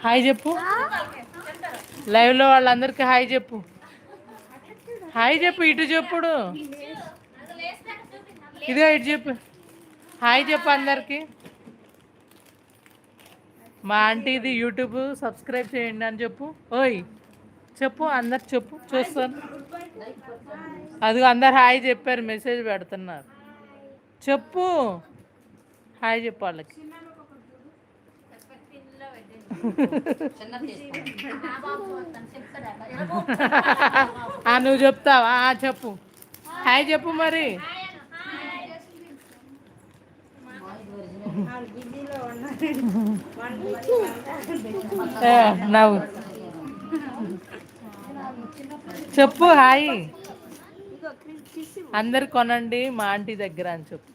Hi చెప్పు. లైవ్లో వాళ్ళందరికీ హాయ్ చెప్పు. హాయ్ చెప్పు. ఇటు చెప్పుడు. ఇదిగో ఇటు చెప్పు. హాయ్ చెప్పు అందరికి. మా ఆంటీది యూట్యూబ్ సబ్స్క్రైబ్ చేయండి అని చెప్పు. ఓయ్ చెప్పు. అందరు చెప్పు. చూస్తాను. అదిగో అందరు హాయ్ చెప్పారు. మెసేజ్ పెడుతున్నారు. చెప్పు. హాయ్ చెప్పు వాళ్ళకి. నువ్వు చెప్తావా? చెప్పు. హాయ్ చెప్పు మరి. నవ్వు చెప్పు. హాయ్ అందరు కొనండి మా ఆంటీ దగ్గర అని చెప్పు.